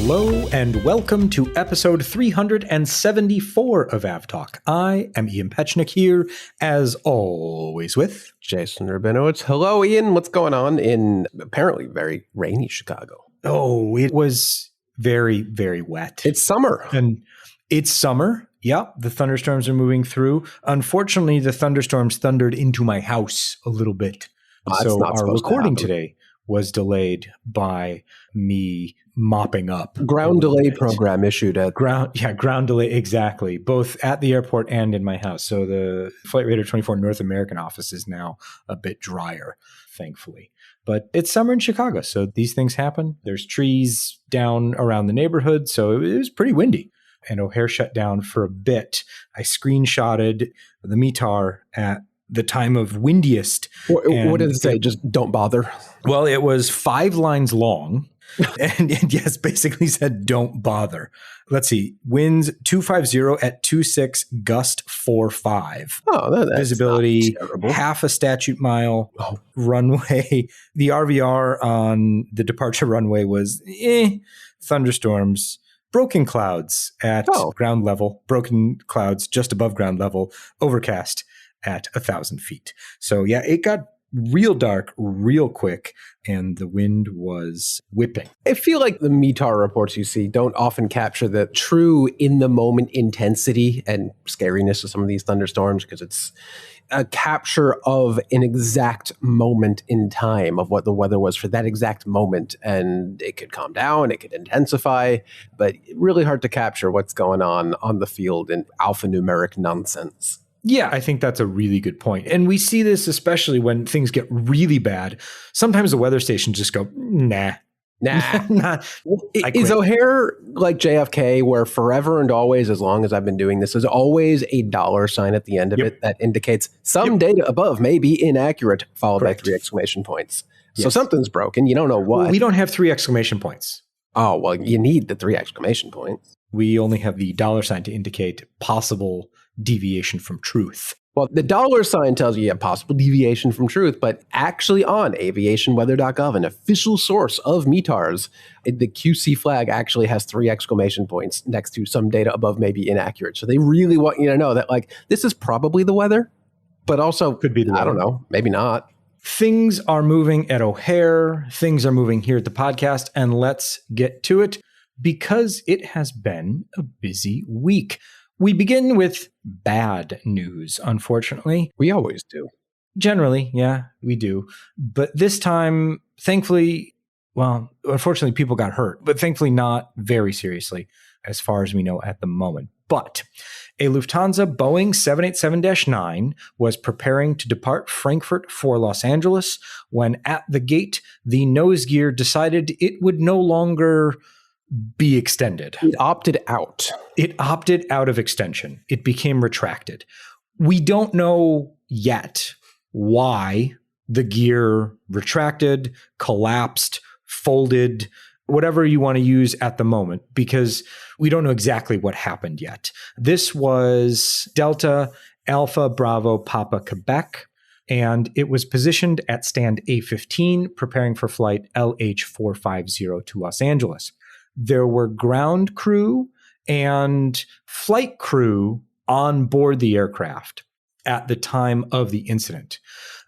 Hello and welcome to episode 374 of AvTalk. I am Ian Petchnick here, as always, with Jason Rabinowitz. Hello, Ian. What's going on in apparently very rainy Chicago? Oh, it was very, very wet. It's summer. And it's summer. Yeah, the thunderstorms are moving through. Unfortunately, the thunderstorms thundered into my house a little bit. So our recording today was delayed by me mopping up. Ground delay program issued at ground delay, exactly, both at the airport and in my house. So the Flight Radar 24 North American office is now a bit drier, thankfully. But it's summer in Chicago, so these things happen. There's trees down around the neighborhood, so it was pretty windy. And O'Hare shut down for a bit. I screenshotted the METAR at the time of windiest. What did it say? Just don't bother? Well, it was 5 lines long. and yes, basically said don't bother. Let's see. Winds 250 at 26, gust 45. Oh, that's visibility half a statute mile. Runway. The RVR on the departure runway was thunderstorms. Broken clouds at ground level. Broken clouds just above ground level. Overcast at 1,000 feet. So yeah, it got real dark real quick, and the wind was whipping. I feel like the METAR reports you see don't often capture the true in-the-moment intensity and scariness of some of these thunderstorms, because it's a capture of an exact moment in time of what the weather was for that exact moment, and it could calm down, it could intensify, but really hard to capture what's going on the field in alphanumeric nonsense. Yeah, I think that's a really good point. And we see this especially when things get really bad. Sometimes the weather stations just go, nah. Is O'Hare like JFK, where forever and always, as long as I've been doing this, there's always a dollar sign at the end of it that indicates some data above may be inaccurate, followed by 3 exclamation points. So something's broken. You don't know what. Well, we don't have 3 exclamation points. Oh, well, you need the 3 exclamation points. We only have the dollar sign to indicate possible deviation from truth. Well, the dollar sign tells you a possible deviation from truth, but actually on aviationweather.gov, an official source of METARs, the QC flag actually has 3 exclamation points next to some data above may be inaccurate. So they really want you to know that, like, this is probably the weather, but also could be the weather. I don't know, maybe not. Things are moving at O'Hare. Things are moving here at the podcast, and let's get to it because it has been a busy week. We begin with bad news, unfortunately. We always do. Generally, yeah, we do. But this time, thankfully, well, unfortunately, people got hurt, but thankfully not very seriously, as far as we know at the moment. But a Lufthansa Boeing 787-9 was preparing to depart Frankfurt for Los Angeles when at the gate, the nose gear decided it would no longer be extended. It opted out. It opted out of extension. It became retracted. We don't know yet why the gear retracted, collapsed, folded, whatever you want to use at the moment, because we don't know exactly what happened yet. This was Delta Alpha Bravo Papa Quebec, and it was positioned at stand A15, preparing for flight LH450 to Los Angeles. There were ground crew and flight crew on board the aircraft at the time of the incident.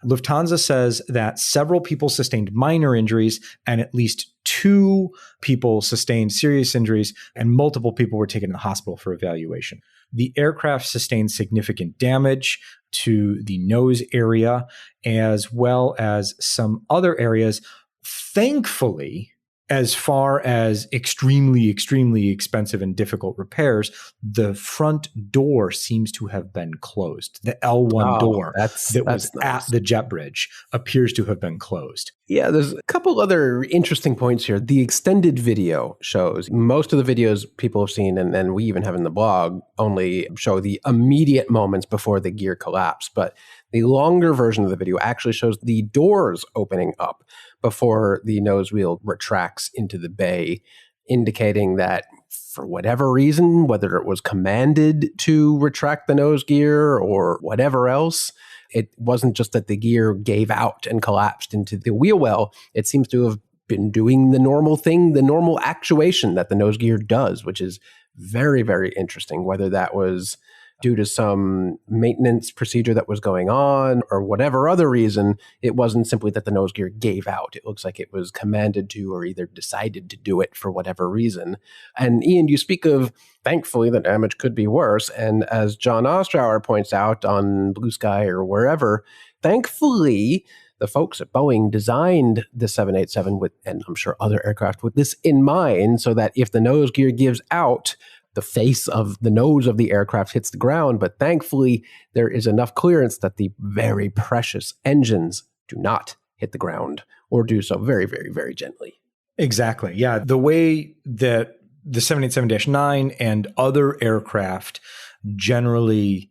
Lufthansa says that several people sustained minor injuries and at least 2 people sustained serious injuries, and multiple people were taken to the hospital for evaluation. The aircraft sustained significant damage to the nose area as well as some other areas. Thankfully, as far as extremely, extremely expensive and difficult repairs, the front door seems to have been closed. The L1 door that was nice. At the jet bridge appears to have been closed. Yeah, there's a couple other interesting points here. The extended video shows, most of the videos people have seen, and we even have in the blog, only show the immediate moments before the gear collapsed. But the longer version of the video actually shows the doors opening up before the nose wheel retracts into the bay, indicating that for whatever reason, whether it was commanded to retract the nose gear or whatever else, it wasn't just that the gear gave out and collapsed into the wheel well. It seems to have been doing the normal thing, the normal actuation that the nose gear does, which is very, very interesting, whether that was due to some maintenance procedure that was going on or whatever other reason. It wasn't simply that the nose gear gave out. It looks like it was commanded to or either decided to do it for whatever reason. And Ian, you speak of, thankfully, the damage could be worse. And as John Ostrower points out on Blue Sky or wherever, thankfully, the folks at Boeing designed the 787 with, and I'm sure other aircraft, with this in mind, so that if the nose gear gives out, the face of the nose of the aircraft hits the ground. But thankfully, there is enough clearance that the very precious engines do not hit the ground or do so very, very, very gently. Exactly. Yeah. The way that the 787-9 and other aircraft generally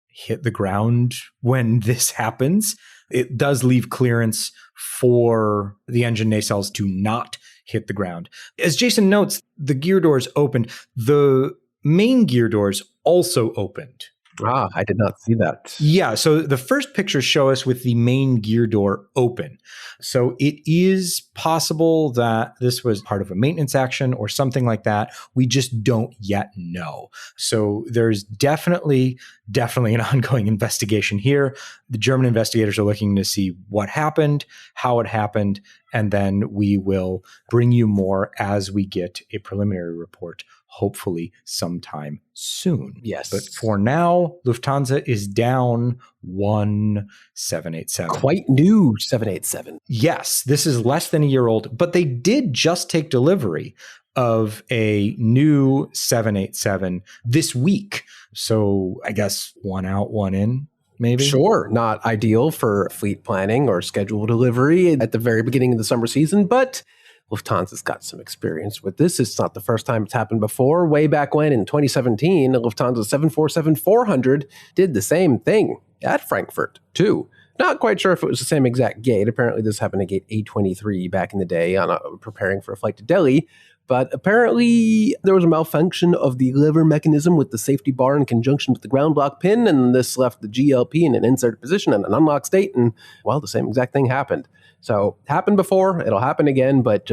hit the ground when this happens, it does leave clearance for the engine nacelles to not hit the ground. As Jason notes, the gear doors opened. The main gear doors also opened. Ah, I did not see that. Yeah, so the first pictures show us with the main gear door open. So it is possible that this was part of a maintenance action or something like that. We just don't yet know. So there's definitely an ongoing investigation here. The German investigators are looking to see what happened, how it happened, and then we will bring you more as we get a preliminary report, hopefully sometime soon. Yes. But for now, Lufthansa is down one 787. Quite new 787. Yes, this is less than a year old, but they did just take delivery of a new 787 this week. So I guess one out, one in. Maybe? Sure, not ideal for fleet planning or schedule delivery at the very beginning of the summer season, but Lufthansa's got some experience with this. It's not the first time it's happened before. Way back when in 2017, Lufthansa 747-400 did the same thing at Frankfurt, too. Not quite sure if it was the same exact gate. Apparently, this happened at gate A23 back in the day on preparing for a flight to Delhi. But apparently, there was a malfunction of the lever mechanism with the safety bar in conjunction with the ground block pin, and this left the GLP in an inserted position in an unlocked state, and, well, the same exact thing happened. So, happened before, it'll happen again, but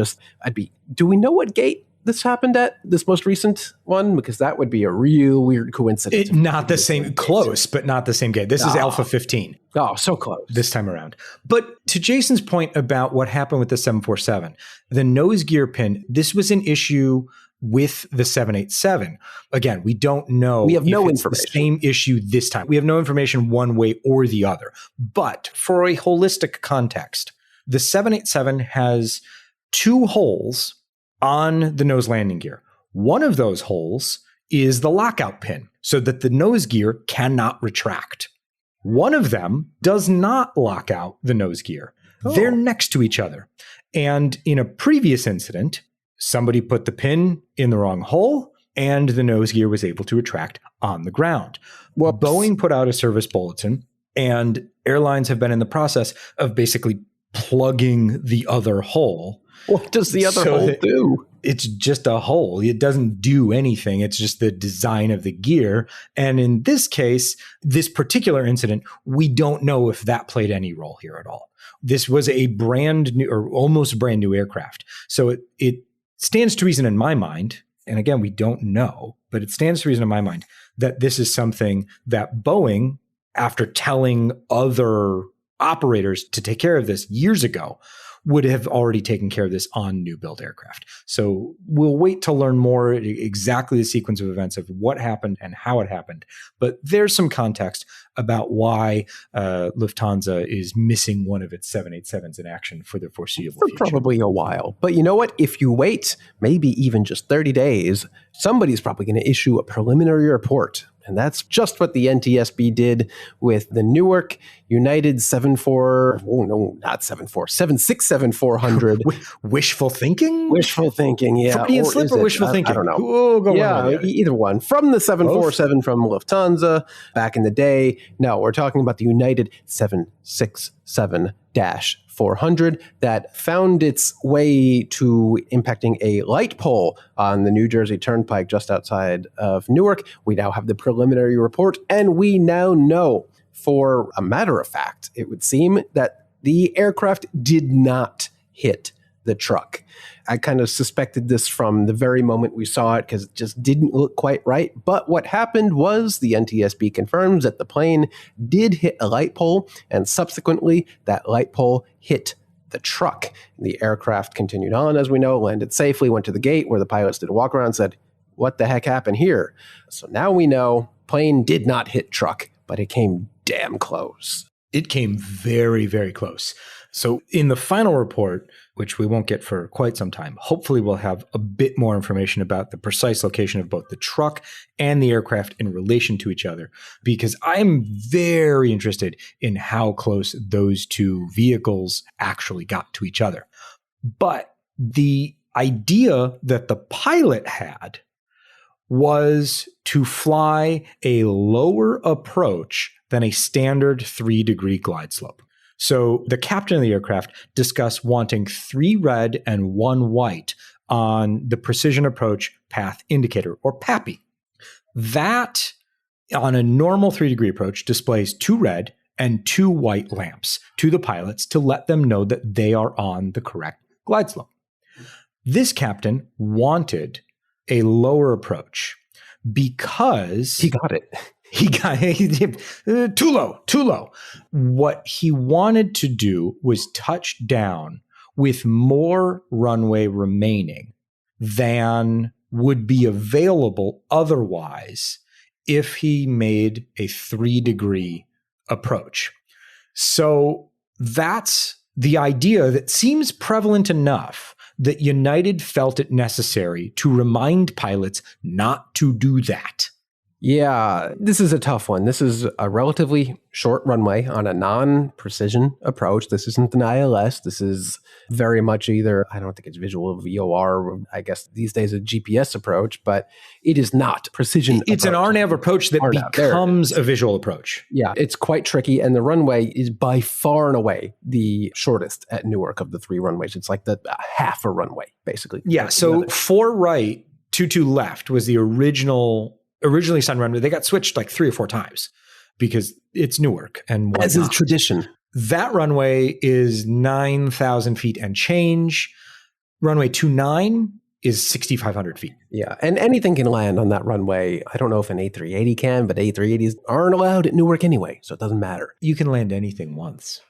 do we know what gate this happened at, this most recent one? Because that would be a real weird coincidence. Not the same, close, but not the same gate. This is Alpha 15. Oh, so close. This time around. But to Jason's point about what happened with the 747, the nose gear pin, this was an issue with the 787. Again, we don't know. We have no it's information. The same issue this time. We have no information one way or the other. But for a holistic context, the 787 has two holes on the nose landing gear. One of those holes is the lockout pin so that the nose gear cannot retract. One of them does not lock out the nose gear. Oh. They're next to each other. And in a previous incident, somebody put the pin in the wrong hole and the nose gear was able to retract on the ground. Well, Boeing put out a service bulletin, and airlines have been in the process of basically plugging the other hole. What does the other hole do? It's just a hole. It doesn't do anything. It's just the design of the gear. And in this case, this particular incident, we don't know if that played any role here at all. This was a brand new or almost brand new aircraft. So it stands to reason in my mind, and again, we don't know, but it stands to reason in my mind that this is something that Boeing, after telling other operators to take care of this years ago, would have already taken care of this on new build aircraft. So we'll wait to learn more exactly the sequence of events of what happened and how it happened. But there's some context about why Lufthansa is missing one of its 787s in action for the foreseeable future. Probably a while. But you know what? If you wait maybe even just 30 days, somebody's probably going to issue a preliminary report. And that's just what the NTSB did with the Newark United 767-400. Wishful thinking? Wishful thinking, yeah. Freudian slip or wishful thinking? I don't know. Oh, Either one. From the 747 from Lufthansa back in the day. No, we're talking about the United 767-400 that found its way to impacting a light pole on the New Jersey Turnpike just outside of Newark. We now have the preliminary report, and we now know, for a matter of fact, it would seem that the aircraft did not hit the the truck. I kind of suspected this from the very moment we saw it because it just didn't look quite right. But what happened was the NTSB confirms that the plane did hit a light pole, and subsequently that light pole hit the truck. The aircraft continued on, as we know, landed safely, went to the gate where the pilots did a walk around and said, what the heck happened here? So now we know plane did not hit truck, but it came damn close. It came very, very close. So in the final report, which we won't get for quite some time, hopefully we'll have a bit more information about the precise location of both the truck and the aircraft in relation to each other, because I'm very interested in how close those two vehicles actually got to each other. But the idea that the pilot had was to fly a lower approach than a standard 3-degree glide slope. So the captain of the aircraft discussed wanting 3 red and 1 white on the precision approach path indicator, or PAPI. That, on a normal 3-degree approach, displays 2 red and 2 white lamps to the pilots to let them know that they are on the correct glide slope. This captain wanted a lower approach because he got it. He got too low. What he wanted to do was touch down with more runway remaining than would be available otherwise if he made a 3-degree approach. So that's the idea that seems prevalent enough that United felt it necessary to remind pilots not to do that. Yeah, this is a tough one. This is a relatively short runway on a non-precision approach. This isn't an ILS. This is very much either, I don't think it's visual VOR, I guess these days a GPS approach, but it is not precision. It's approach. An RNAV approach that becomes a visual approach. Yeah, it's quite tricky. And the runway is by far and away the shortest at Newark of the 3 runways. It's like the half a runway, basically. Yeah, so 4 right, 2 left was the originally signed runway. They got switched like 3 or 4 times because it's Newark and whatnot. As is tradition. That runway is 9,000 feet and change. Runway 29 is 6,500 feet. Yeah, and anything can land on that runway. I don't know if an A380 can, but A380s aren't allowed at Newark anyway, so it doesn't matter. You can land anything once.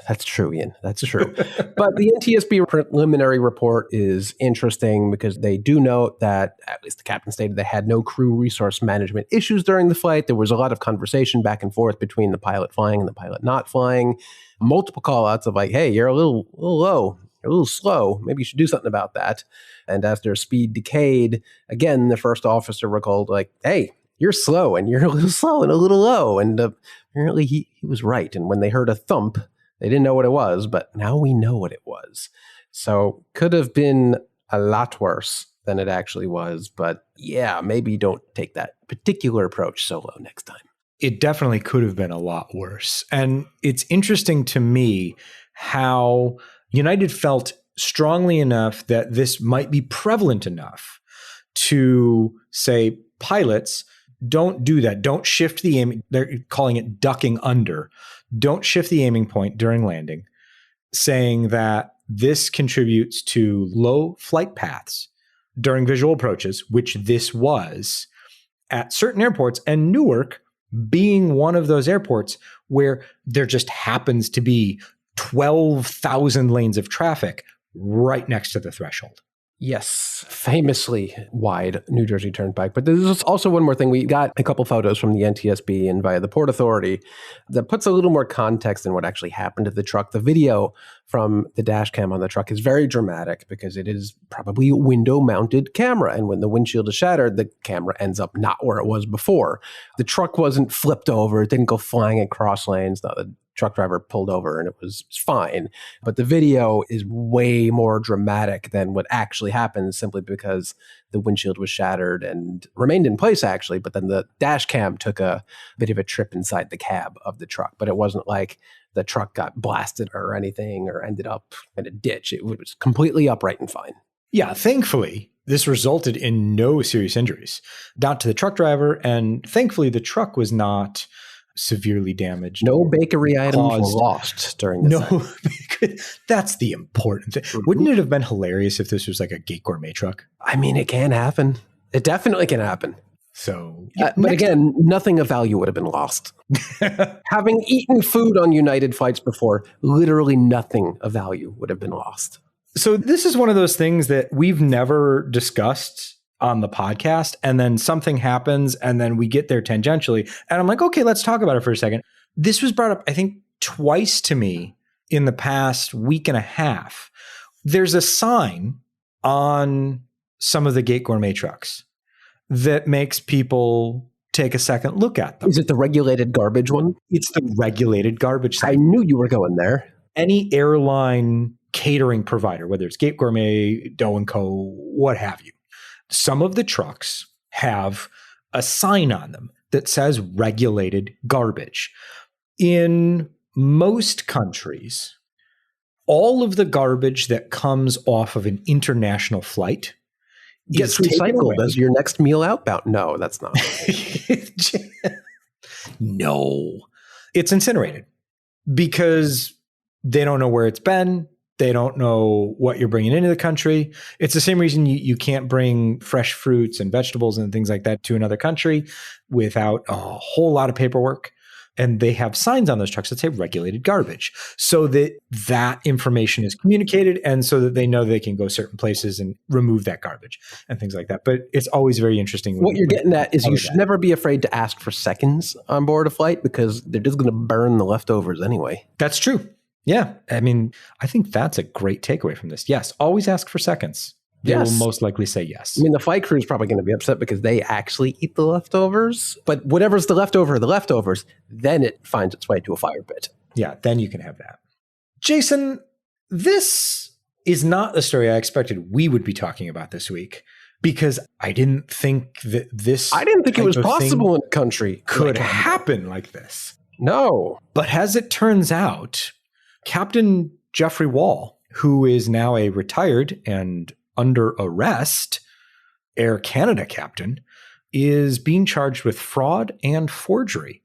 That's true, Ian. That's true. But the NTSB preliminary report is interesting because they do note that, at least the captain stated, they had no crew resource management issues during the flight. There was a lot of conversation back and forth between the pilot flying and the pilot not flying. Multiple call-outs of like, hey, you're a little low. You're a little slow. Maybe you should do something about that. And as their speed decayed, again, the first officer recalled like, hey, you're slow and you're a little slow and a little low. And apparently he was right. And when they heard a thump, they didn't know what it was, but now we know what it was. So could have been a lot worse than it actually was. But yeah, maybe don't take that particular approach solo next time. It definitely could have been a lot worse. And it's interesting to me how United felt strongly enough that this might be prevalent enough to say, pilots, don't do that. Don't shift the aim. They're calling it ducking under. Don't shift the aiming point during landing, saying that this contributes to low flight paths during visual approaches, which this was at certain airports, and Newark being one of those airports where there just happens to be 12,000 lanes of traffic right next to the threshold. Yes, famously wide New Jersey Turnpike. But there's also one more thing. We got a couple photos from the NTSB and via the Port Authority that puts a little more context in what actually happened to the truck. The video from the dash cam on the truck is very dramatic because it is probably a window-mounted camera. And when the windshield is shattered, the camera ends up not where it was before. The truck wasn't flipped over. It didn't go flying across lanes. No, the truck driver pulled over and it was fine. But the video is way more dramatic than what actually happened simply because the windshield was shattered and remained in place actually. But then the dash cam took a bit of a trip inside the cab of the truck. But it wasn't like the truck got blasted or anything or ended up in a ditch. It was completely upright and fine. Yeah, thankfully, this resulted in no serious injuries, not to the truck driver. And thankfully, the truck was not severely damaged. No bakery items were caused. lost during this. No, that's the important thing. Mhm. Wouldn't it have been hilarious if this was like a Gate Gourmet truck? I mean, it can happen. It definitely can happen. So, but again, nothing of value would have been lost. Having eaten food on United flights before, literally nothing of value would have been lost. So this is one of those things that we've never discussed on the podcast, and then something happens and then we get there tangentially. And I'm like, okay, let's talk about it for a second. This was brought up, I think, twice to me in the past week and a half. There's a sign on some of the Gate Gourmet trucks that makes people take a second look at them. Is it the regulated garbage one? It's the regulated garbage sign. I knew you were going there. Any airline catering provider, whether it's Gate Gourmet, Doe & Co., what have you, some of the trucks have a sign on them that says regulated garbage. In most countries, all of the garbage that comes off of an international flight gets recycled as your next meal outbound. No, that's not. No. It's incinerated because they don't know where it's been. They don't know what you're bringing into the country. It's the same reason you can't bring fresh fruits and vegetables and things like that to another country without a whole lot of paperwork. And they have signs on those trucks that say regulated garbage so that that information is communicated and so that they know they can go certain places and remove that garbage and things like that. But it's always very interesting. What you're getting at is you should never be afraid to ask for seconds on board a flight because they're just going to burn the leftovers anyway. That's true. Yeah. I mean, I think that's a great takeaway from this. Yes. Always ask for seconds. They will most likely say yes. I mean, the flight crew is probably going to be upset because they actually eat the leftovers. But whatever's the leftovers, then it finds its way to a fire pit. Yeah, then you can have that. Jason, this is not the story I expected we would be talking about this week because I didn't think that this I didn't think it was possible in a country could happen like this. No. But as it turns out, Captain Jeffrey Wall, who is now a retired and under arrest Air Canada captain, is being charged with fraud and forgery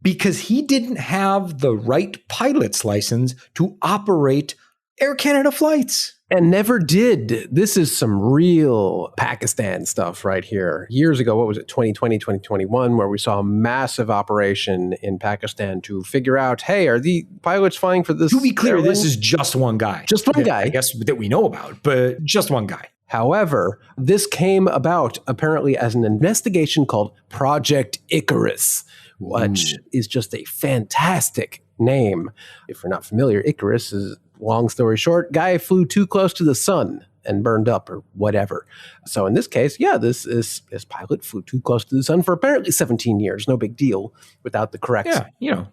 because he didn't have the right pilot's license to operate Air Canada flights. And never did. This is some real Pakistan stuff right here. Years ago, what was it, 2020, 2021, where we saw a massive operation in Pakistan to figure out, hey, are the pilots flying for this? To be clear, airline? this is just one guy. Just one guy. I guess that we know about, but just one guy. However, this came about apparently as an investigation called Project Icarus, which is just a fantastic name. If you're not familiar, Icarus is, long story short, guy flew too close to the sun and burned up or whatever. So in this case, this pilot flew too close to the sun for apparently 17 years. No big deal without the correct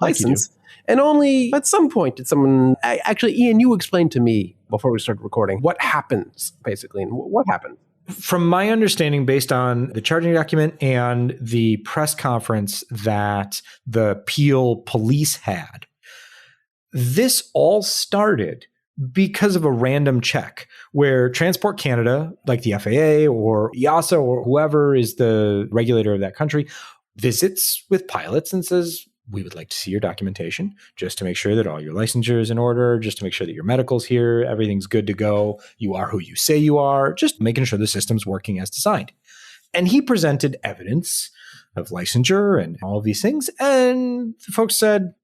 license. And only at some point did someone... Actually, Ian, you explained to me before we started recording what happens, basically, and what happened. From my understanding, based on the charging document and the press conference that the Peel police had, this all started because of a random check where Transport Canada, like the FAA or EASA or whoever is the regulator of that country, visits with pilots and says, we would like to see your documentation just to make sure that all your licensure is in order, just to make sure that your medical's here, everything's good to go, you are who you say you are, just making sure the system's working as designed. And he presented evidence of licensure and all of these things, and the folks said,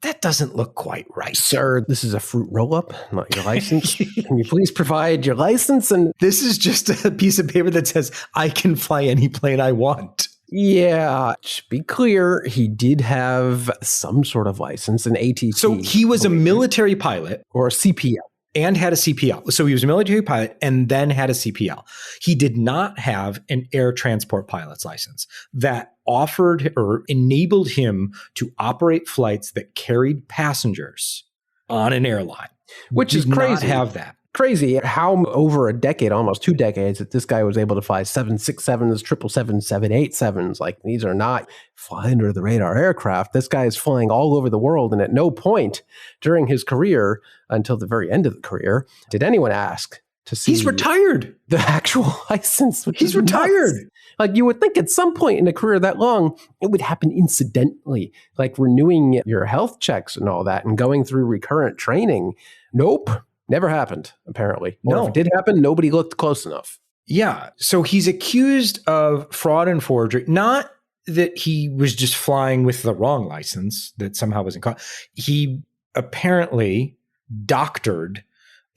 that doesn't look quite right. Sir, this is a fruit roll-up, not your license. Can you please provide your license? And this is just a piece of paper that says, I can fly any plane I want. Yeah, to be clear, he did have some sort of license, an ATC. So he was a military pilot. Or a CPL. And had a CPL. So he was a military pilot and then had a CPL. He did not have an air transport pilot's license that offered or enabled him to operate flights that carried passengers on an airline. Which is crazy. Not have that. Crazy how over a decade, almost 2 decades, that this guy was able to fly 767s, 777s, 787s. Like, these are not fly under the radar aircraft. This guy is flying all over the world, and at no point during his career, until the very end of the career, did anyone ask, to see He's retired. the actual license. He's retired. Nuts. Like, you would think at some point in a career that long, it would happen incidentally, like renewing your health checks and all that and going through recurrent training. Nope. Never happened, apparently. Or if it did happen, nobody looked close enough. Yeah. So he's accused of fraud and forgery. Not that he was just flying with the wrong license, that somehow wasn't caught. He apparently doctored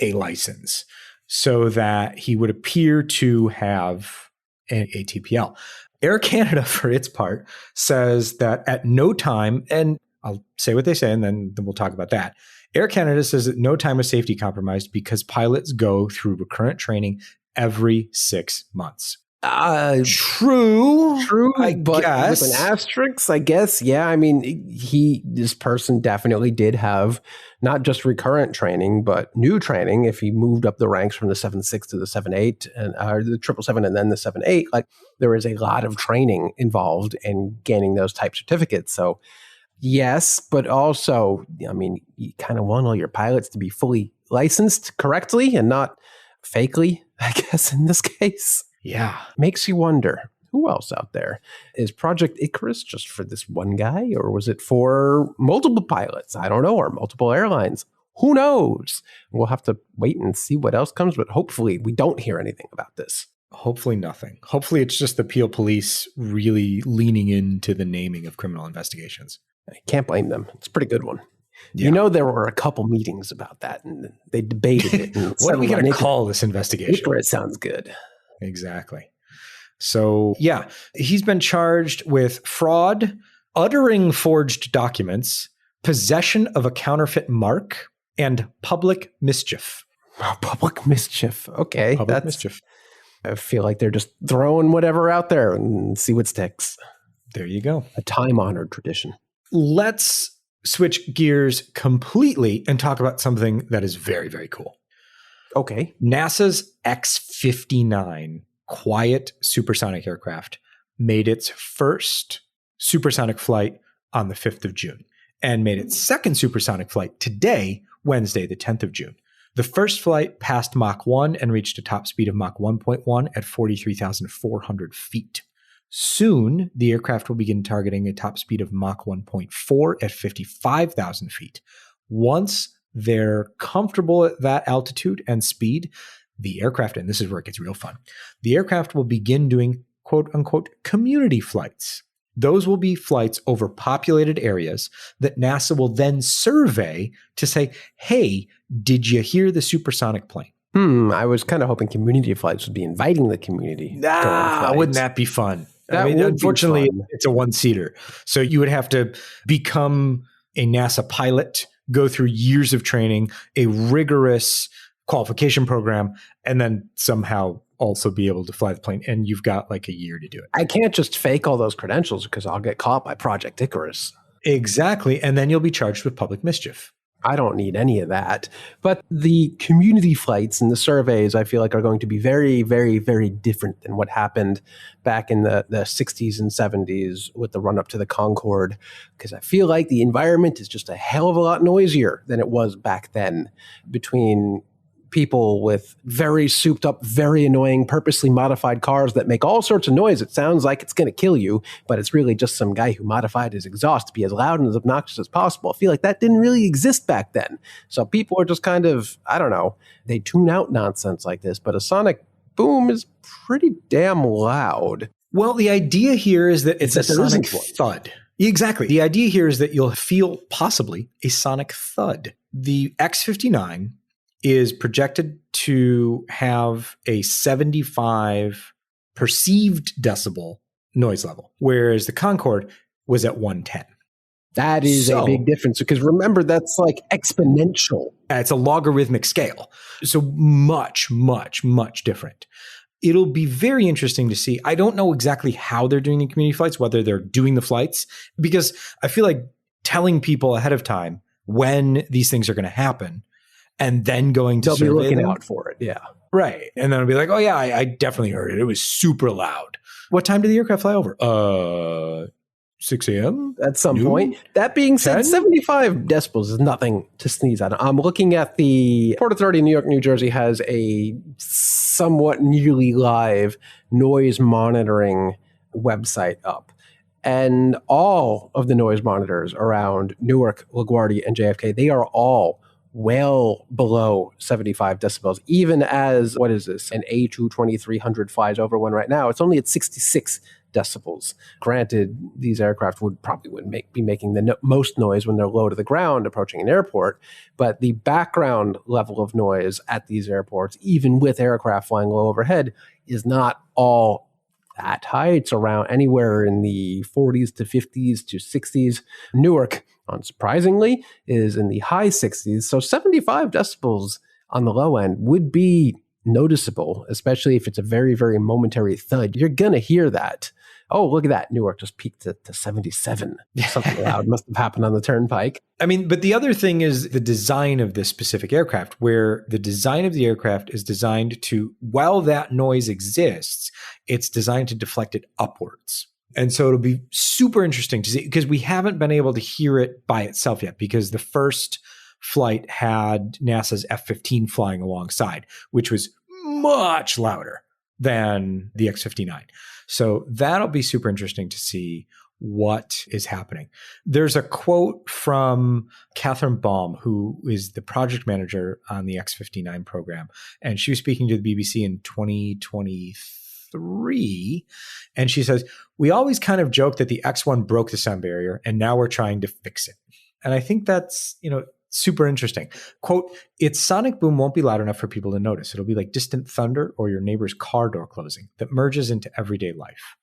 a license so that he would appear to have an ATPL. Air Canada, for its part, says that at no time, and I'll say what they say and then we'll talk about that. Air Canada says that no time was safety compromised because pilots go through recurrent training every 6 months. True, I but guess. With an asterisk, I guess. Yeah, I mean, this person definitely did have not just recurrent training, but new training. If he moved up the ranks from the 7.6 to the 7.8 and the 777 and then the 7.8, like, there is a lot of training involved in gaining those type certificates. So yes, but also, I mean, you kind of want all your pilots to be fully licensed correctly and not fakely, I guess, in this case. Yeah. Makes you wonder, who else out there? Is Project Icarus just for this one guy, or was it for multiple pilots? I don't know, or multiple airlines. Who knows? We'll have to wait and see what else comes, but hopefully we don't hear anything about this. Hopefully nothing. Hopefully it's just the Peel Police really leaning into the naming of criminal investigations. I can't blame them. It's a pretty good one. Yeah. You know, there were a couple meetings about that, and they debated it. And what are we going to call this investigation? Icarus sounds good. Exactly. So, yeah, he's been charged with fraud, uttering forged documents, possession of a counterfeit mark, and public mischief. Oh, public mischief. Okay. Public mischief. I feel like they're just throwing whatever out there and see what sticks. There you go. A time-honored tradition. Let's switch gears completely and talk about something that is very, very cool. Okay. NASA's X-59 quiet supersonic aircraft made its first supersonic flight on the 5th of June and made its second supersonic flight today, Wednesday, the 10th of June. The first flight passed Mach 1 and reached a top speed of Mach 1.1 at 43,400 feet. Soon, the aircraft will begin targeting a top speed of Mach 1.4 at 55,000 feet. Once they're comfortable at that altitude and speed, the aircraft, and this is where it gets real fun, the aircraft will begin doing quote unquote community flights. Those will be flights over populated areas that NASA will then survey to say, hey, did you hear the supersonic plane? I was kind of hoping community flights would be inviting the community. Wouldn't that be fun? Unfortunately, it's a one-seater. So you would have to become a NASA pilot, go through years of training, a rigorous qualification program, and then somehow also be able to fly the plane. And you've got like a year to do it. I can't just fake all those credentials because I'll get caught by Project Icarus. Exactly. And then you'll be charged with public mischief. I don't need any of that. But the community flights and the surveys, I feel like, are going to be very, very, very different than what happened back in the 60s and 70s with the run-up to the Concorde, because I feel like the environment is just a hell of a lot noisier than it was back then between people with very souped up, very annoying, purposely modified cars that make all sorts of noise. It sounds like it's going to kill you, but it's really just some guy who modified his exhaust to be as loud and as obnoxious as possible. I feel like that didn't really exist back then. So people are just kind of, I don't know, they tune out nonsense like this, but a sonic boom is pretty damn loud. Well, the idea here is that it's a sonic thud. Exactly. The idea here is that you'll feel possibly a sonic thud. The X-59 is projected to have a 75 perceived decibel noise level, whereas the Concorde was at 110. That is a big difference, because remember, that's like exponential. It's a logarithmic scale. So much, much, much different. It'll be very interesting to see. I don't know exactly how they're doing the community flights, whether they're doing the flights, because I feel like telling people ahead of time when these things are going to happen and then going to survey them. They'll be looking out for it, yeah. Right. And then I'll be like, oh, yeah, I definitely heard it. It was super loud. What time did the aircraft fly over? 6 a.m. at some Noon? point. That being said, 10? 75 decibels is nothing to sneeze at. I'm looking at the Port Authority in New York, New Jersey has a somewhat nearly live noise monitoring website up. And all of the noise monitors around Newark, LaGuardia, and JFK, they are all well below 75 decibels. Even as, what is this, an A220-300 flies over one right now, it's only at 66 decibels. Granted, these aircraft wouldn't be making the most noise when they're low to the ground approaching an airport, but the background level of noise at these airports, even with aircraft flying low overhead, is not all that high. It's around anywhere in the 40s to 50s to 60s. Newark, unsurprisingly, is in the high 60s. So 75 decibels on the low end would be noticeable, especially if it's a very, very momentary thud. You're going to hear that. Oh, look at that. Newark just peaked to 77. Something loud must have happened on the turnpike. I mean, but the other thing is the design of this specific aircraft, where the design of the aircraft is designed to, while that noise exists, it's designed to deflect it upwards. And so it'll be super interesting to see, because we haven't been able to hear it by itself yet, because the first flight had NASA's F-15 flying alongside, which was much louder than the X-59. So that'll be super interesting to see what is happening. There's a quote from Catherine Baum, who is the project manager on the X-59 program, and she was speaking to the BBC in 2023, and she says, "We always kind of joke that the X-1 broke the sound barrier, and now we're trying to fix it." And I think that's, super interesting. Quote, "Its sonic boom won't be loud enough for people to notice. It'll be like distant thunder or your neighbor's car door closing that merges into everyday life."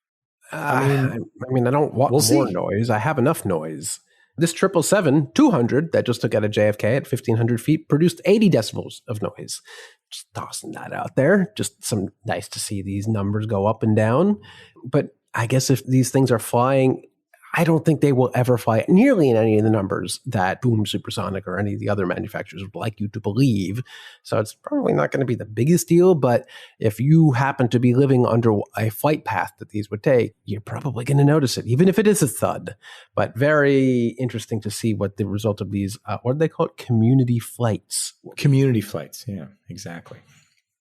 I mean, I don't want more noise. I have enough noise. This 777-200 that just took out of JFK at 1,500 feet produced 80 decibels of noise. Just tossing that out there. Just some nice to see these numbers go up and down. But I guess if these things are flying, I don't think they will ever fly nearly in any of the numbers that Boom Supersonic or any of the other manufacturers would like you to believe. So it's probably not going to be the biggest deal, but if you happen to be living under a flight path that these would take, you're probably going to notice it, even if it is a thud. But very interesting to see what the result of these, what do they call it? Community flights. Community flights. Yeah, exactly.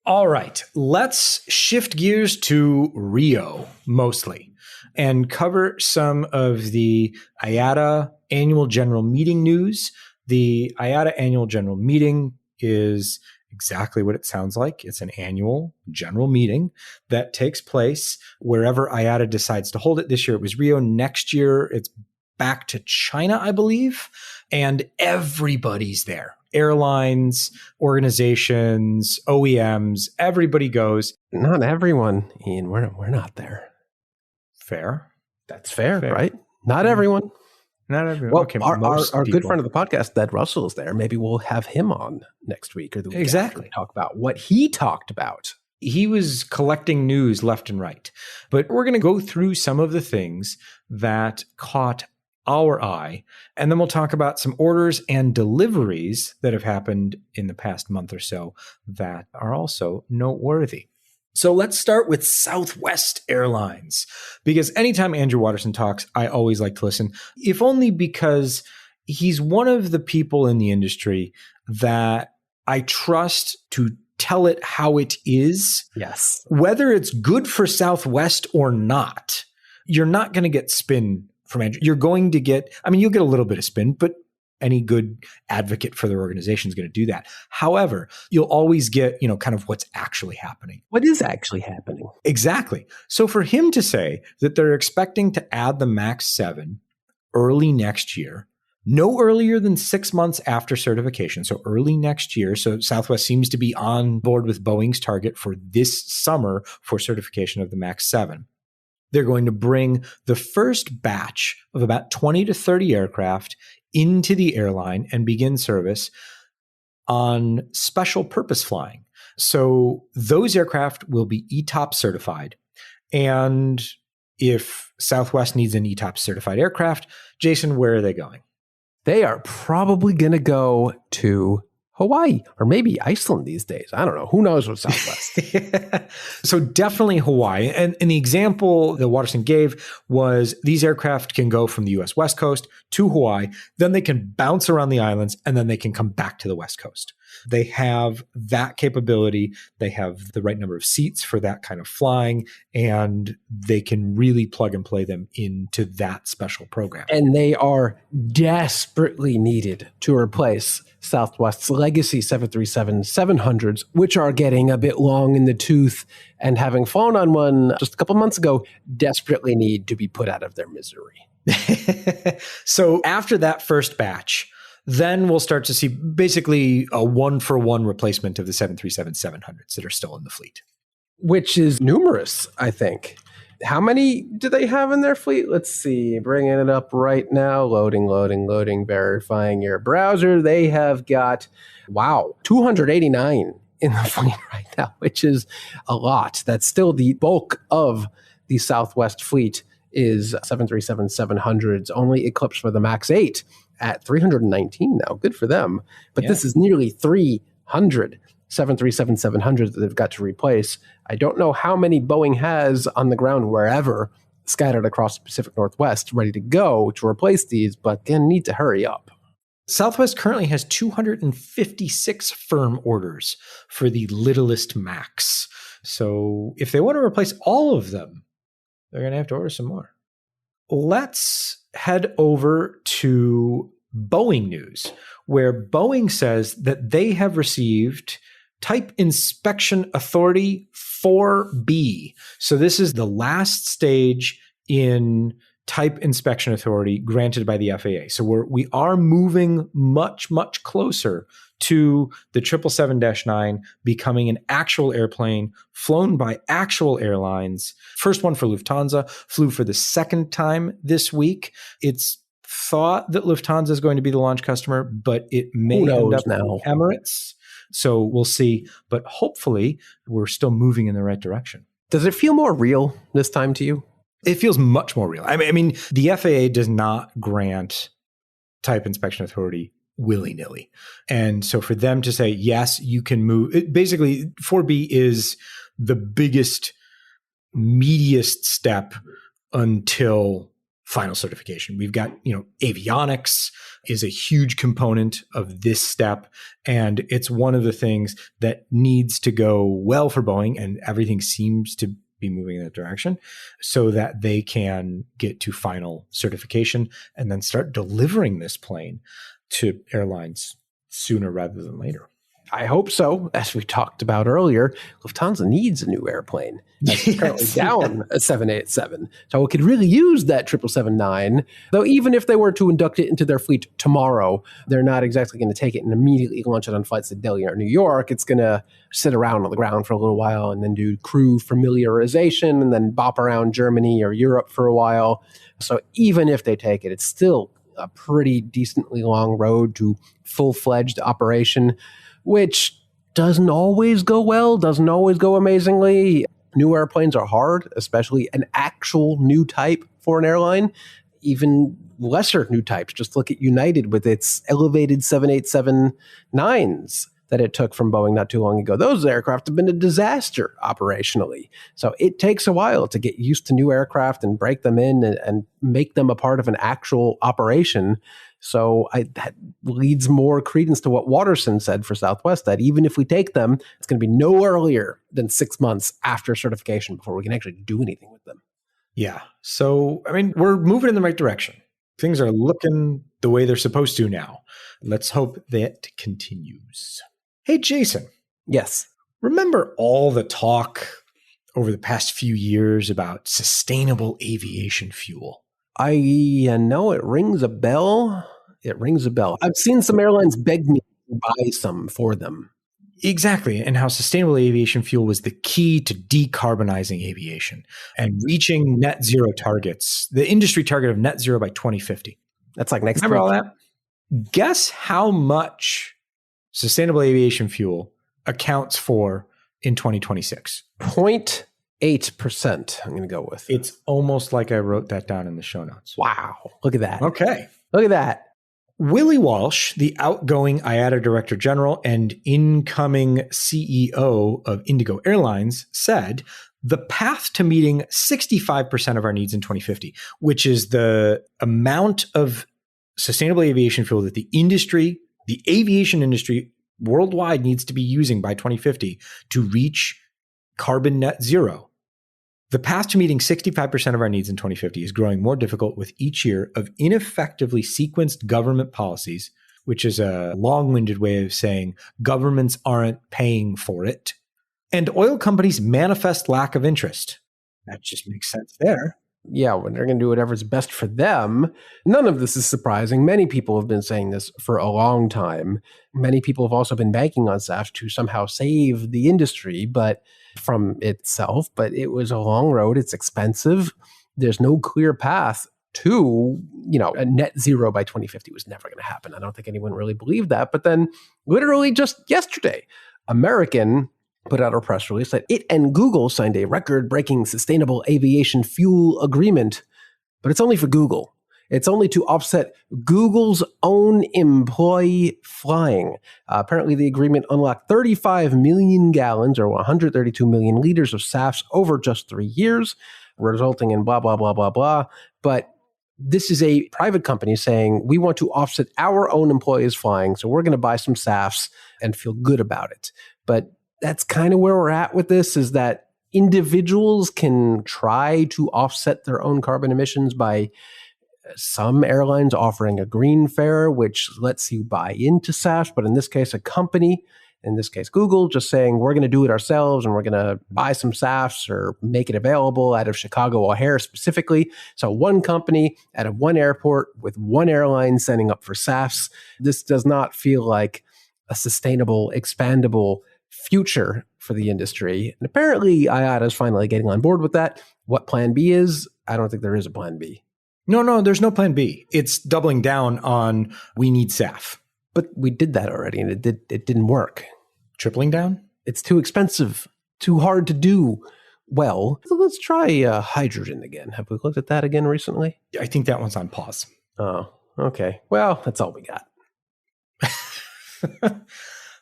All right, let's shift gears to Rio mostly and cover some of the IATA annual general meeting news. The IATA annual general meeting is exactly what it sounds like. It's an annual general meeting that takes place wherever IATA decides to hold it. This year it was Rio. Next year it's back to China, I believe, and everybody's there. Airlines, organizations, OEMs, everybody goes. Not everyone, Ian. We're not there. Fair. That's fair, right? Not everyone. Not everyone. Well, okay, our good friend of the podcast, Ed Russell, is there. Maybe we'll have him on next week or the week after to talk about what he talked about. He was collecting news left and right. But we're going to go through some of the things that caught our eye, and then we'll talk about some orders and deliveries that have happened in the past month or so that are also noteworthy. So let's start with Southwest Airlines, because anytime Andrew Watterson talks, I always like to listen, if only because he's one of the people in the industry that I trust to tell it how it is. Yes. Whether it's good for Southwest or not, you're not going to get spin from Andrew. You're going to get, you'll get a little bit of spin, but any good advocate for their organization is going to do that. However, you'll always get, kind of what's actually happening. What is actually happening? Exactly. So for him to say that they're expecting to add the MAX 7 early next year, no earlier than 6 months after certification, so early next year. So Southwest seems to be on board with Boeing's target for this summer for certification of the MAX 7. They're going to bring the first batch of about 20 to 30 aircraft into the airline and begin service on special purpose flying. So those aircraft will be ETOPS certified. And if Southwest needs an ETOPS certified aircraft, Jason, where are they going? They are probably going to go to Hawaii, or maybe Iceland these days. I don't know. Who knows with Southwest? So definitely Hawaii. And the example that Watterson gave was these aircraft can go from the US West Coast to Hawaii, then they can bounce around the islands, and then they can come back to the West Coast. They have that capability. They have the right number of seats for that kind of flying, and they can really plug and play them into that special program. And they are desperately needed to replace Southwest's legacy 737-700s, which are getting a bit long in the tooth, and having flown on one just a couple months ago, desperately need to be put out of their misery. So after that first batch, then we'll start to see basically a one-for-one replacement of the 737-700s that are still in the fleet. Which is numerous, I think. How many do they have in their fleet? Let's see. Bringing it up right now. Loading, verifying your browser. They have got, 289 in the fleet right now, which is a lot. That's still the bulk of the Southwest fleet is 737-700s, only eclipsed for the MAX 8 at 319 now. Good for them. But This is nearly 300 737-700s that they've got to replace. I don't know how many Boeing has on the ground wherever, scattered across the Pacific Northwest, ready to go to replace these, but they need to hurry up. Southwest currently has 256 firm orders for the littlest MAX. So if they want to replace all of them, they're going to have to order some more. Let's head over to Boeing news, where Boeing says that they have received Type Inspection Authority 4B. So this is the last stage in Type Inspection Authority granted by the FAA. So we are moving much, much closer to the 777-9 becoming an actual airplane flown by actual airlines. First one for Lufthansa, flew for the second time this week. It's thought that Lufthansa is going to be the launch customer, but it may end up now Emirates. So we'll see. But hopefully we're still moving in the right direction. Does it feel more real this time to you? It feels much more real. I mean, the FAA does not grant Type Inspection Authority willy-nilly. And so for them to say, yes, you can move, basically 4B is the biggest, meatiest step until final certification. We've got, avionics is a huge component of this step. And it's one of the things that needs to go well for Boeing, and everything seems to be moving in that direction so that they can get to final certification and then start delivering this plane to airlines sooner rather than later. I hope so. As we talked about earlier, Lufthansa needs a new airplane. It's currently down a 787. So it could really use that 777-9. Though even if they were to induct it into their fleet tomorrow, they're not exactly going to take it and immediately launch it on flights to Delhi or New York. It's going to sit around on the ground for a little while and then do crew familiarization and then bop around Germany or Europe for a while. So even if they take it, it's still a pretty decently long road to full-fledged operation, which doesn't always go well, doesn't always go amazingly. New airplanes are hard, especially an actual new type for an airline. Even lesser new types. Just look at United with its elevated 787-9s that it took from Boeing not too long ago. Those aircraft have been a disaster operationally. So it takes a while to get used to new aircraft and break them in and make them a part of an actual operation. So that leads more credence to what Watterson said for Southwest, that even if we take them, it's going to be no earlier than 6 months after certification before we can actually do anything with them. Yeah. So, we're moving in the right direction. Things are looking the way they're supposed to now. Let's hope that continues. Hey, Jason. Yes. Remember all the talk over the past few years about sustainable aviation fuel? I know it rings a bell. It rings a bell. I've seen some airlines beg me to buy some for them. Exactly. And how sustainable aviation fuel was the key to decarbonizing aviation and reaching net zero targets, the industry target of net zero by 2050. That's like next Remember week. all that? Guess how much sustainable aviation fuel accounts for in 2026? 0.8%, I'm going to go with. It's almost like I wrote that down in the show notes. Wow. Look at that. Okay. Look at that. Willie Walsh, the outgoing IATA Director General and incoming CEO of Indigo Airlines, said the path to meeting 65% of our needs in 2050, which is the amount of sustainable aviation fuel that the aviation industry worldwide needs to be using by 2050 to reach carbon net zero. The path to meeting 65% of our needs in 2050 is growing more difficult with each year of ineffectively sequenced government policies, which is a long-winded way of saying governments aren't paying for it, and oil companies' manifest lack of interest. That just makes sense there. Yeah, when they're going to do whatever's best for them. None of this is surprising. Many people have been saying this for a long time. Many people have also been banking on SAF to somehow save the industry from itself, but it was a long road. It's expensive. There's no clear path to, a net zero by 2050 was never going to happen. I don't think anyone really believed that. But then literally just yesterday, American put out a press release that it and Google signed a record-breaking sustainable aviation fuel agreement, but it's only for Google. It's only to offset Google's own employee flying. Apparently, the agreement unlocked 35 million gallons or 132 million liters of SAFs over just 3 years, resulting in blah, blah, blah, blah, blah. But this is a private company saying, we want to offset our own employees flying, so we're going to buy some SAFs and feel good about it. But that's kind of where we're at with this, is that individuals can try to offset their own carbon emissions by some airlines offering a green fare, which lets you buy into SAF. But in this case, a company, in this case, Google, just saying, we're going to do it ourselves and we're going to buy some SAFs or make it available out of Chicago O'Hare specifically. So one company at one airport with one airline setting up for SAFs. This does not feel like a sustainable, expandable future for the industry. And apparently IATA is finally getting on board with that. What plan B is, I don't think there is a plan B. No, there's no plan B. It's doubling down on we need SAF. But we did that already and it didn't work. Tripling down? It's too expensive, too hard to do well. So let's try hydrogen again. Have we looked at that again recently? I think that one's on pause. Oh, okay. Well, that's all we got.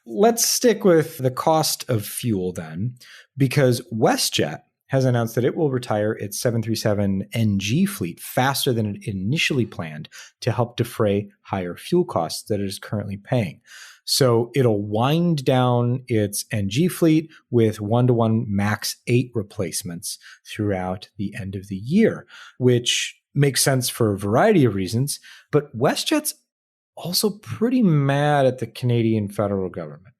Let's stick with the cost of fuel then, because WestJet has announced that it will retire its 737 NG fleet faster than it initially planned to help defray higher fuel costs that it is currently paying. So it'll wind down its NG fleet with 1-to-1 MAX 8 replacements throughout the end of the year, which makes sense for a variety of reasons. But WestJet's also pretty mad at the Canadian federal government.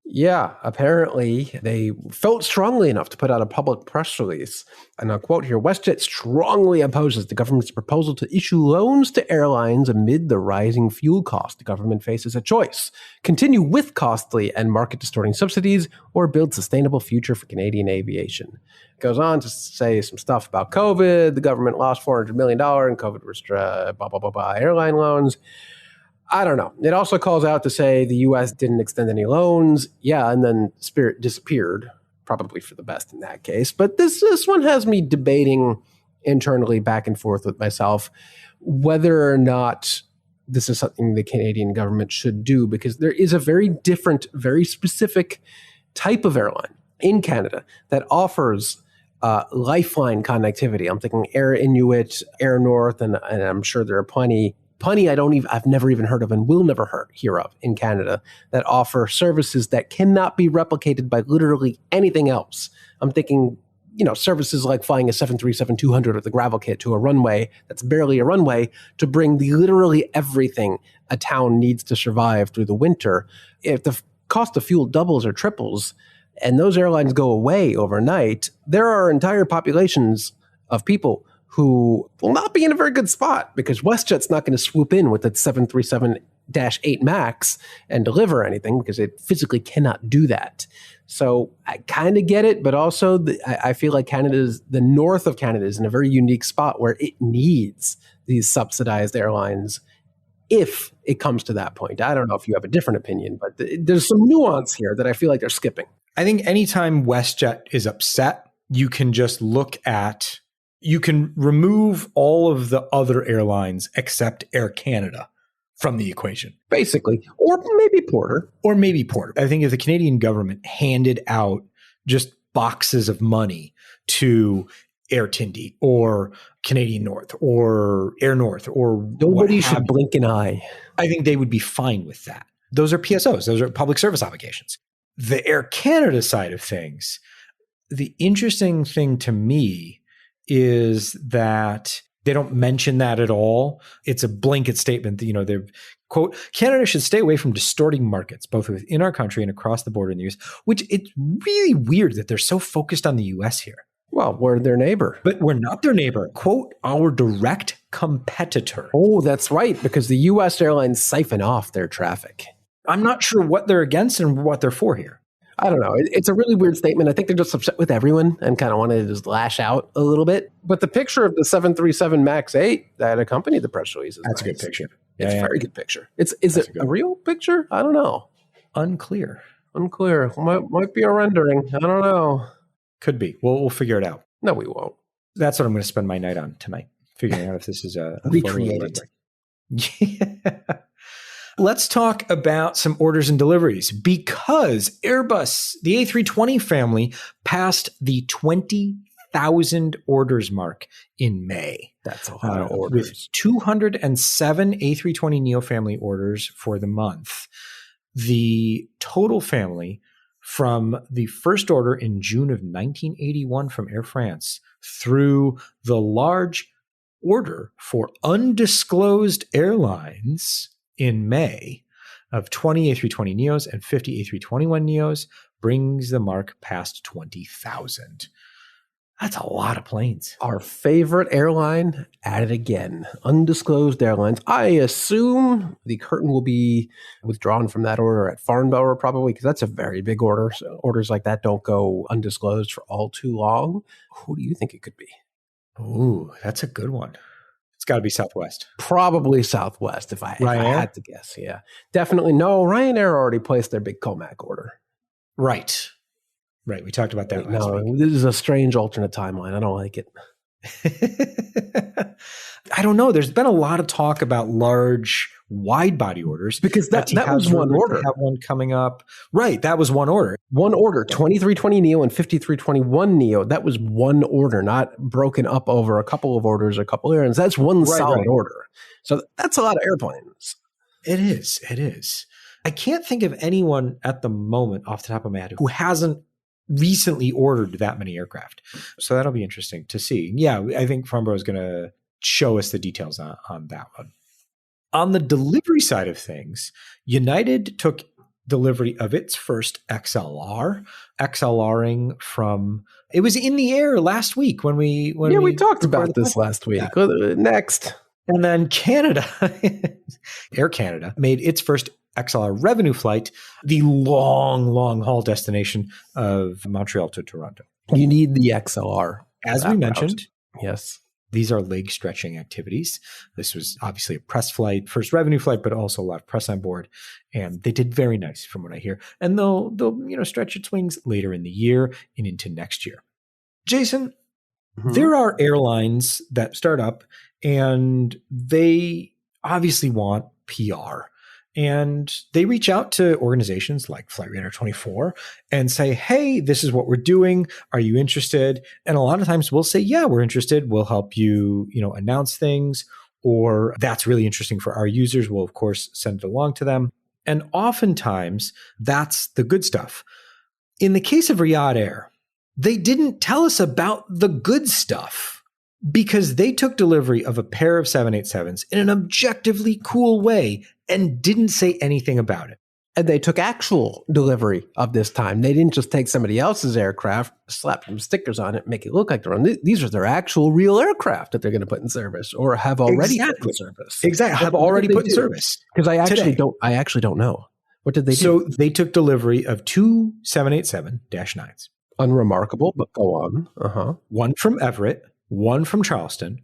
Yeah, apparently they felt strongly enough to put out a public press release. And I'll quote here, WestJet strongly opposes the government's proposal to issue loans to airlines amid the rising fuel cost. The government faces a choice: continue with costly and market-distorting subsidies or build sustainable future for Canadian aviation. It goes on to say some stuff about COVID. The government lost $400 million in COVID blah, blah, blah, blah, airline loans. I don't know. It also calls out to say the U.S. didn't extend any loans. Yeah, and then Spirit disappeared, probably for the best in that case. But this one has me debating internally back and forth with myself whether or not this is something the Canadian government should do, because there is a very different, very specific type of airline in Canada that offers lifeline connectivity. I'm thinking Air Inuit, Air North, and I'm sure there are plenty I've never even heard of and will never hear of in Canada that offer services that cannot be replicated by literally anything else. I'm thinking, services like flying a 737-200 with a gravel kit to a runway that's barely a runway to bring literally everything a town needs to survive through the winter. If the cost of fuel doubles or triples and those airlines go away overnight, there are entire populations of people who will not be in a very good spot, because WestJet's not going to swoop in with its 737-8 MAX and deliver anything, because it physically cannot do that. So I kind of get it, but also I feel like the north of Canada is in a very unique spot where it needs these subsidized airlines if it comes to that point. I don't know if you have a different opinion, but there's some nuance here that I feel like they're skipping. I think anytime WestJet is upset, you can just you can remove all of the other airlines except Air Canada from the equation. Basically. Or maybe Porter. I think if the Canadian government handed out just boxes of money to Air Tindy or Canadian North or Air North or nobody should blink an eye. I think they would be fine with that. Those are PSOs. Those are public service obligations. The Air Canada side of things, the interesting thing to me is that they don't mention that at all. It's a blanket statement that, they're, quote, Canada should stay away from distorting markets, both within our country and across the border in the US, which it's really weird that they're so focused on the US here. Well, we're their neighbor. But we're not their neighbor. Quote, our direct competitor. Oh, that's right, because the US airlines siphon off their traffic. I'm not sure what they're against and what they're for here. I don't know. It's a really weird statement. I think they're just upset with everyone and kind of wanted to just lash out a little bit. But the picture of the 737 MAX 8 that accompanied the press release is That's nice. A good picture. It's a very good picture. Is it a real picture? I don't know. Unclear. Might be a rendering. I don't know. Could be. We'll figure it out. No, we won't. That's what I'm going to spend my night on tonight, figuring out if this is a recreate it. Yeah. Let's talk about some orders and deliveries because Airbus, the A320 family, passed the 20,000 orders mark in May. That's a lot of orders. With 207 A320neo family orders for the month. The total family from the first order in June of 1981 from Air France through the large order for undisclosed airlines in May of 20 A320neos and 50 A321neos brings the mark past 20,000. That's a lot of planes. Our favorite airline at it again. Undisclosed airlines. I assume the curtain will be withdrawn from that order at Farnborough probably because that's a very big order. So orders like that don't go undisclosed for all too long. Who do you think it could be? Ooh, that's a good one. It's got to be Southwest. Probably Southwest if I had to guess. Yeah, definitely. No, Ryanair already placed their big Comac order. Right. We talked about that last week. This is a strange alternate timeline. I don't like it. I don't know. There's been a lot of talk about large wide body orders. Because that was one order. Have one coming up. Right. That was one order. One order. 2320neo and 5321neo. That was one order, not broken up over a couple of orders, a couple of airlines. That's one solid order. So that's a lot of airplanes. It is. I can't think of anyone at the moment off the top of my head who hasn't recently ordered that many aircraft. So that'll be interesting to see. Yeah, I think Farnborough is going to show us the details on that one. On the delivery side of things, United took delivery of its first XLRing from, it was in the air last week when we talked about this last week. Yeah. Next. And then Air Canada made its first XLR revenue flight, the long haul destination of Montreal to Toronto. You need the XLR. As we mentioned. Yes. These are leg stretching activities. This was obviously a press flight, first revenue flight, but also a lot of press on board. And they did very nice from what I hear. And they'll stretch its wings later in the year and into next year. Jason, there are airlines that start up and they obviously want PR. And they reach out to organizations like Flight Radar 24 and say, hey, this is what we're doing. Are you interested? And a lot of times we'll say, yeah, we're interested. We'll help you, announce things, or that's really interesting for our users. We'll, of course, send it along to them. And oftentimes that's the good stuff. In the case of Riyadh Air, they didn't tell us about the good stuff because they took delivery of a pair of 787s in an objectively cool way and didn't say anything about it. And they took actual delivery of this time. They didn't just take somebody else's aircraft, slap some stickers on it, make it look like their own. These are their actual real aircraft that they're going to put in service or have already put in service. Exactly. Have already put in service. Because I actually don't know. What did they do? So they took delivery of two 787-9s. Unremarkable, but go on. One from Everett, one from Charleston,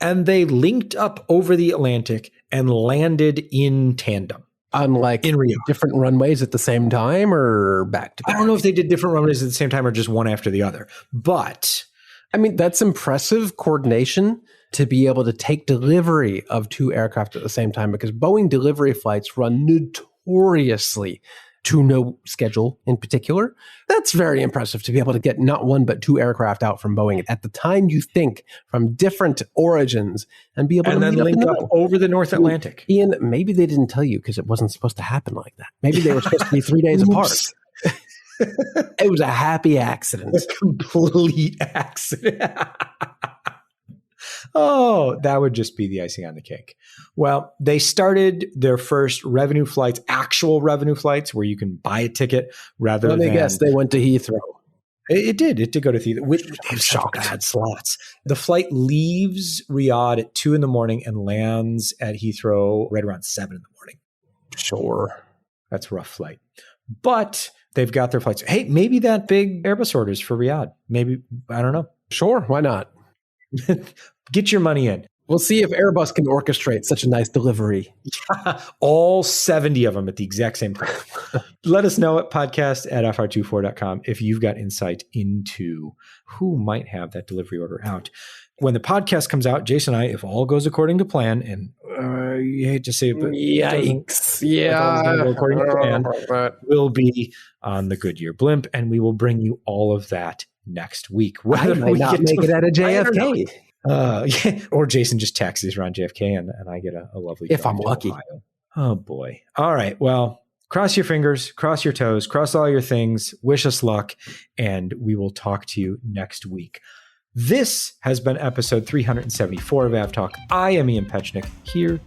and they linked up over the Atlantic and landed in tandem. On in Riyadh. Different runways at the same time or back to back? I don't know if they did different runways at the same time or just one after the other. But I mean, that's impressive coordination. to be able to take delivery of 2 aircraft at the same time, because Boeing delivery flights run notoriously to no schedule in particular. That's very impressive to be able to get not 1 but 2 aircraft out from Boeing at the time you think, from different origins, and be able to then link up over the North Atlantic. Ian, maybe they didn't tell you because it wasn't supposed to happen like that. Maybe they were supposed to be 3 days apart. It was a happy accident. A complete accident. Oh, that would just be the icing on the cake. Well, they started their first revenue flights, actual revenue flights, where you can buy a ticket rather than... Let me guess, they went to Heathrow. It did go to Heathrow. I'm shocked. Bad slots. The flight leaves Riyadh at 2 a.m. and lands at Heathrow right around 7 a.m. Sure. That's a rough flight. But they've got their flights. Hey, maybe that big Airbus orders for Riyadh. Maybe, I don't know. Sure, why not? Get your money in. We'll see if Airbus can orchestrate such a nice delivery. All 70 of them at the exact same time. Let us know at podcast@fr24.com if you've got insight into who might have that delivery order out. When the podcast comes out, Jason and I, if all goes according to plan, and you hate to say it, but yikes. Yeah. According to plan, we'll be on the Goodyear blimp, and we will bring you all of that next week. I might not make it out of JFK. Yeah. Or Jason just taxis around JFK and I get a lovely... If I'm lucky. Ohio. Oh, boy. All right. Well, cross your fingers, cross your toes, cross all your things, wish us luck, and we will talk to you next week. This has been episode 374 of AvTalk. I am Ian Petchnick, here,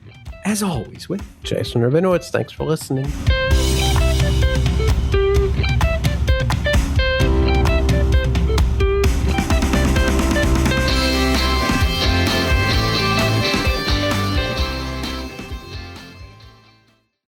as always, with Jason Rabinowitz. Thanks for listening.